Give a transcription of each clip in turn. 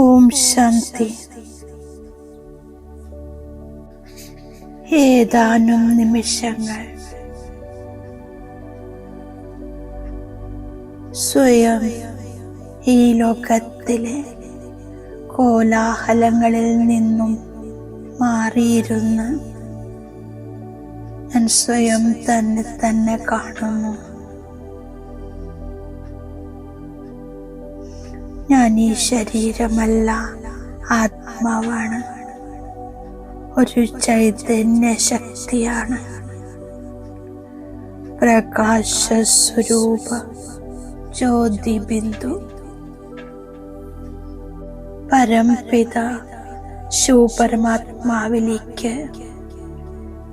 ഓം ശാന്തി. ഏതാനും നിമിഷങ്ങൾ സ്വയം ഈ ലോകത്തിലെ കോലാഹലങ്ങളിൽ നിന്നും മാറിയിരുന്ന് ഞാൻ സ്വയം തന്നെ കാണുന്നു. ഞാൻ ഈ ശരീരമല്ല, ആത്മാവാണ്. ഒരു ചൈതന്യ ശക്തിയാണ്. പ്രകാശ സ്വരൂപ ജ്യോതി ബിന്ദു. പരംപിത ശിവപരമാത്മാവിലേക്ക്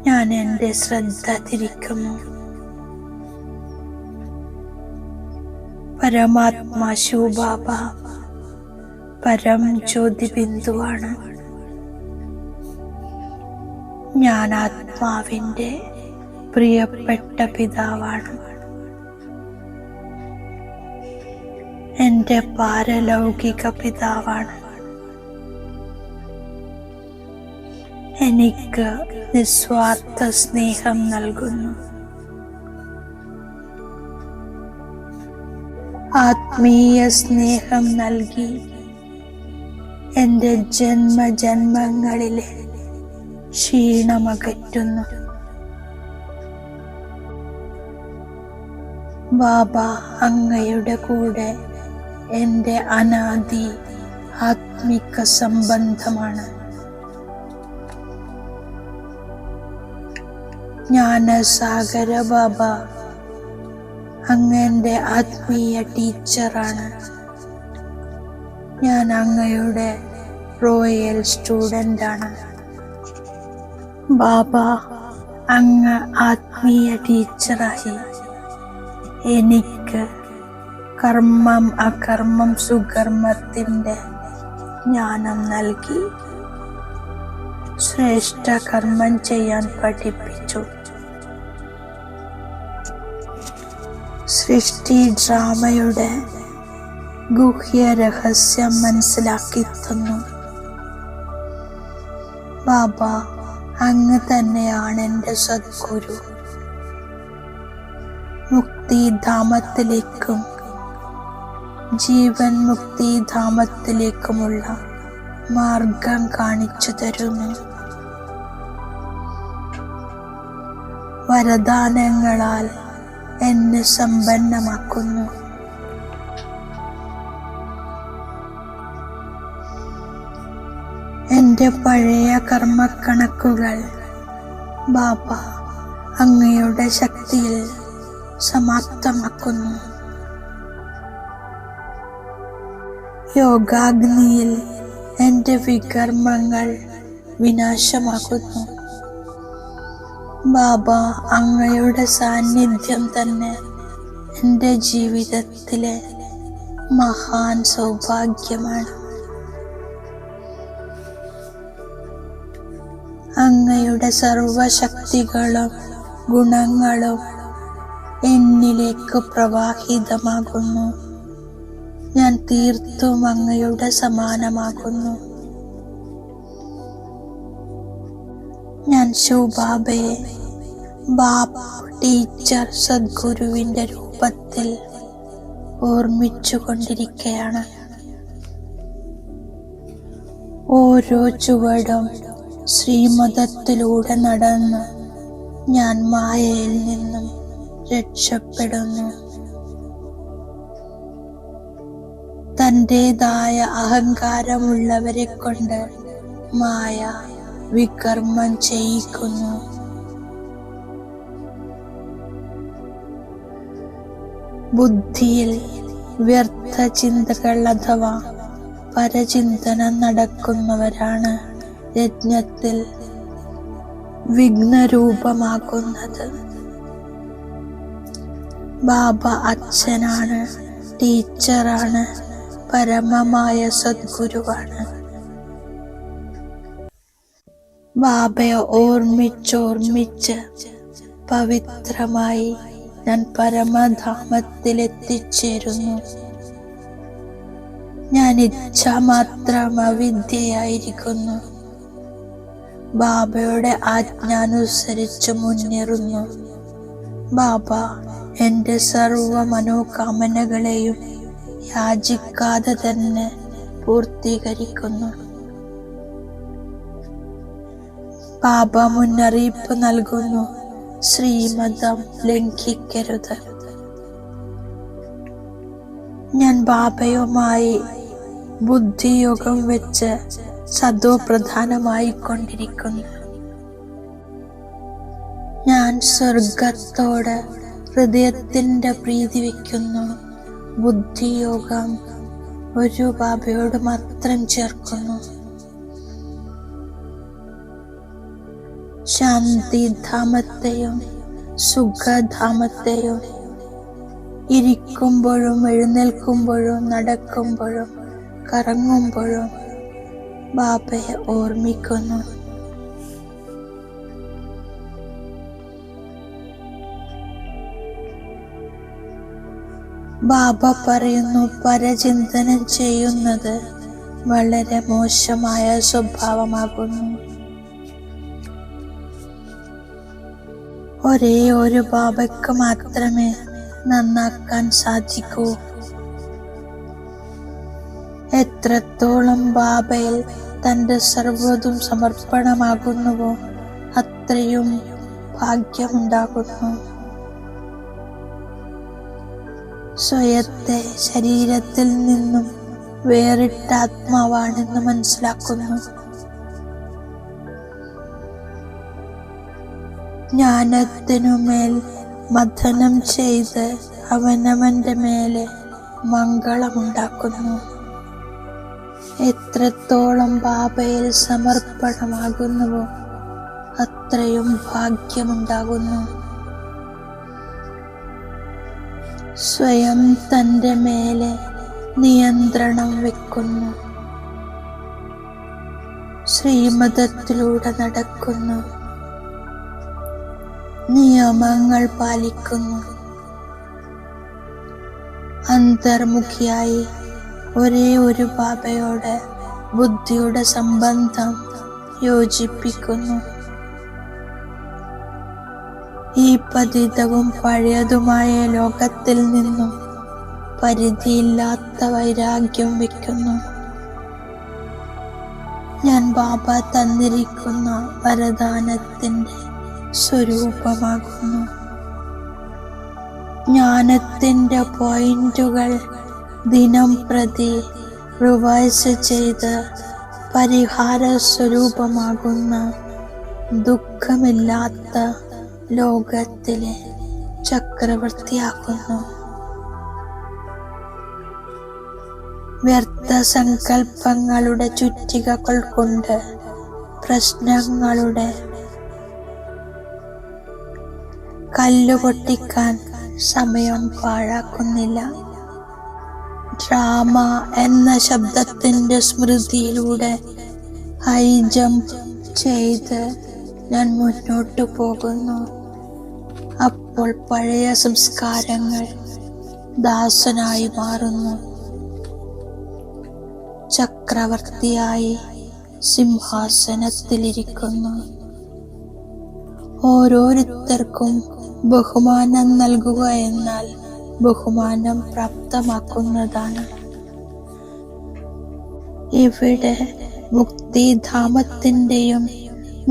ഞാൻ എൻ്റെ ശ്രദ്ധ തിരിക്കുന്നു. പരമാത്മാ ശിവബാബ പരം ജ്യോതി ബിന്ദുവാണ്. ഞാൻ ആത്മാവിൻ്റെ പ്രിയപ്പെട്ട പിതാവാണ്. എൻ്റെ പാരലൗകിക പിതാവാണ്. എനിക്ക് നിസ്വാർത്ഥ സ്നേഹം നൽകുന്നു. ആത്മീയ സ്നേഹം നൽകി എൻ്റെ ജന്മജന്മങ്ങളിലെ ക്ഷീണമകറ്റുന്നു. ബാബ അങ്ങയുടെ കൂടെ എൻ്റെ അനാദി ആത്മിക സംബന്ധമാണ്. ജ്ഞാനസാഗര ബാബ അങ്ങയുടെ ആത്മീയ ടീച്ചറാണ്. ഞാൻ അങ്ങയുടെ റോയൽ സ്റ്റുഡൻ്റ് ആണ്. ബാബ അങ്ങ് ആത്മീയ ടീച്ചറായി എനിക്ക് കർമ്മം അകർമ്മം സുകർമ്മത്തിൻ്റെ ജ്ഞാനം നൽകി ശ്രേഷ്ഠ കർമ്മം ചെയ്യാൻ പഠിപ്പിച്ചു. സൃഷ്ടി ഡ്രാമയുടെ ഗുഹ്യ രഹസ്യം മനസ്സിലാക്കി തന്നു. ബാബ അങ്ങ് തന്നെയാണ് എൻ്റെ സദ്ഗുരു. മുക്തിധാമത്തിലേക്കും ജീവൻ മുക്തിധാമത്തിലേക്കുമുള്ള മാർഗം കാണിച്ചു തരുന്നു. വരദാനങ്ങളാൽ എന്നെ സമ്പന്നമാക്കുന്നു. എൻ്റെ പഴയ കർമ്മക്കണക്കുകൾ ബാബ അങ്ങയുടെ ശക്തിയിൽ സമാപ്തമാക്കുന്നു. യോഗാഗ്നിയിൽ എൻ്റെ വികർമ്മങ്ങൾ വിനാശമാക്കുന്നു. ബാബ അങ്ങയുടെ സാന്നിധ്യം തന്നെ എൻ്റെ ജീവിതത്തിലെ മഹാൻ സൗഭാഗ്യമാണ്. അങ്ങയുടെ സർവശക്തികളും ഗുണങ്ങളും എന്നിലേക്ക് പ്രവാഹിതമാകുന്നു. ഞാൻ തീർത്തും അങ്ങയുടെ സമാനമാകുന്നു. ഞാൻ ശിവബാബയെ ബാബ ടീച്ചർ സദ്ഗുരുവിൻ്റെ രൂപത്തിൽ ഓർമ്മിച്ചു കൊണ്ടിരിക്കുകയാണ്. ഓരോ ചുവടും ശ്രീമതത്തിലൂടെ നടന്ന് ഞാൻ മായയിൽ നിന്നും രക്ഷപ്പെടുന്നു. തൻ്റെതായ അഹങ്കാരമുള്ളവരെ കൊണ്ട് മായ വികർമ്മം ചെയ്യിക്കുന്നു. ബുദ്ധിയിൽ വ്യർത്ഥ ചിന്തകൾ അഥവാ പരചിന്തനം നടക്കുന്നവരാണ് യജ്ഞത്തിൽ വിഘ്നരൂപമാകുന്നത്. ബാബ അച്ഛനാണ്, ടീച്ചറാണ്, പരമമായ സദ്ഗുരുവാണ്. ബാബയെ ഓർമ്മിച്ചോർമ്മിച്ച് പവിത്രമായി ഞാൻ പരമധാമത്തിൽ എത്തിച്ചേരുന്നു. ഞാൻ ഇച്ഛാമാത്രം അവിദ്യയായിരിക്കുന്നു. ബാബയുടെ ആജ്ഞാനുസരിച്ച് മുന്നേറുന്നു. ബാബ എൻ്റെ സർവ മനോകാമനകളെയും യാചിക്കാതെ തന്നെ പൂർത്തീകരിക്കുന്നു. ബാബ മുന്നറിയിപ്പ് നൽകുന്നു, ശ്രീമതം ലംഘിക്കരുത്. ഞാൻ ബാബയുമായി ബുദ്ധിയോഗം വെച്ച് സദോ പ്രധാനമായി കൊണ്ടിരിക്കുന്നു. ഞാൻ സ്വർഗത്തോട് ഹൃദയത്തിൻ്റെ പ്രീതി വയ്ക്കുന്നു. ബുദ്ധിയോഗം ഒരു ബാബയോട് മാത്രം ചേർക്കുന്നു. ശാന്തിധാമത്തെയും സുഖധാമത്തെയും ഇരിക്കുമ്പോഴും എഴുന്നേൽക്കുമ്പോഴും നടക്കുമ്പോഴും കറങ്ങുമ്പോഴും ബാബയെ ഓർമ്മിക്കുന്നു. ബാബ പറയുന്നു, പരചിന്തനം ചെയ്യുന്നത് വളരെ മോശമായ സ്വഭാവമാകുന്നു. ഒരേ ഒരു ബാബയ്ക്ക് മാത്രമേ നന്നാക്കാൻ സാധിക്കൂ. എത്രത്തോളം ബാബയിൽ തൻ്റെ സർവ്വതും സമർപ്പണമാകുന്നുവോ അത്രയും ഭാഗ്യമുണ്ടാകുന്നു. സ്വയത്തെ ശരീരത്തിൽ നിന്നും വേറിട്ട ആത്മാവാണെന്ന് മനസ്സിലാക്കുന്നു. ജ്ഞാനത്തിനുമേൽ മഥനം ചെയ്ത് അവനവന്റെ മേലെ മംഗളമുണ്ടാക്കുന്നു. എത്രത്തോളം ബാബയിൽ സമർപ്പണമാകുന്നുവോ അത്രയും ഭാഗ്യമുണ്ടാകുന്നു. സ്വയം തൻ്റെ മേലെ നിയന്ത്രണം വെക്കുന്നു. ശ്രീമതത്തിലൂടെ നടക്കുന്നു. നിയമങ്ങൾ പാലിക്കുന്നു. അന്തർമുഖിയായി ഒരേ ഒരു ബാബയോട് ബുദ്ധിയുടെ സംബന്ധം യോജിപ്പിക്കുന്നു. ഈ പതിതവും പഴയതുമായ ലോകത്തിൽ നിന്നും പരിധിയില്ലാത്ത വൈരാഗ്യം വയ്ക്കുന്നു. ഞാൻ ബാബ തന്നിരിക്കുന്ന വരദാനത്തിൻ്റെ സ്വരൂപമാകുന്നു. ജ്ഞാനത്തിൻ്റെ പോയിന്റുകൾ ദിനം പ്രതി റിവൈസ് ചെയ്ത് പരിഹാര സ്വരൂപമാകുന്ന ദുഃഖമില്ലാത്ത ലോകത്തിലെ ചക്രവർത്തിയാക്കുന്നു. വ്യർത്ഥ സങ്കല്പങ്ങളുടെ ചുറ്റികകൾ കൊണ്ട് പ്രശ്നങ്ങളുടെ കല്ലുപൊട്ടിക്കാൻ സമയം പാഴാക്കുന്നില്ല. ഡ്രാമ എന്ന ശബ്ദത്തിൻ്റെ സ്മൃതിയിലൂടെ ഹൈ ജമ്പ് ചെയ്ത് ഞാൻ മുന്നോട്ടു പോകുന്നു. അപ്പോൾ പഴയ സംസ്കാരങ്ങൾ ദാസനായി മാറുന്നു. ചക്രവർത്തിയായി സിംഹാസനത്തിലിരിക്കുന്നു. ഓരോരുത്തർക്കും ബഹുമാനം നൽകുക എന്നാൽ ബഹുമാനം പ്രാപ്തമാക്കുന്നതാണ്. ഇവിടെ മുക്തിധാമത്തിൻ്റെയും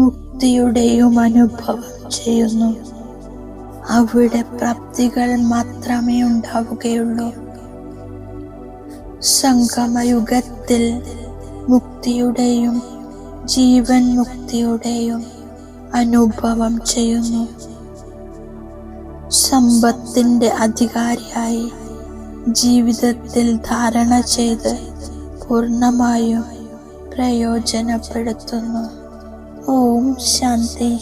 മുക്തിയുടെയും അനുഭവം ചെയ്യുന്നു. അവിടെ പ്രാപ്തികൾ മാത്രമേ ഉണ്ടാവുകയുള്ളൂ. സംഗമയുഗത്തിൽ മുക്തിയുടെയും ജീവൻ മുക്തിയുടെയും അനുഭവം ചെയ്യുന്നു. സമ്പത്തിന്റെ അധികാരിയായി ജീവിതത്തിൽ ധാരണ ചെയ്ത് പൂർണ്ണമായും പ്രയോജനപ്പെടുത്തുന്നു. ഓം ശാന്തി.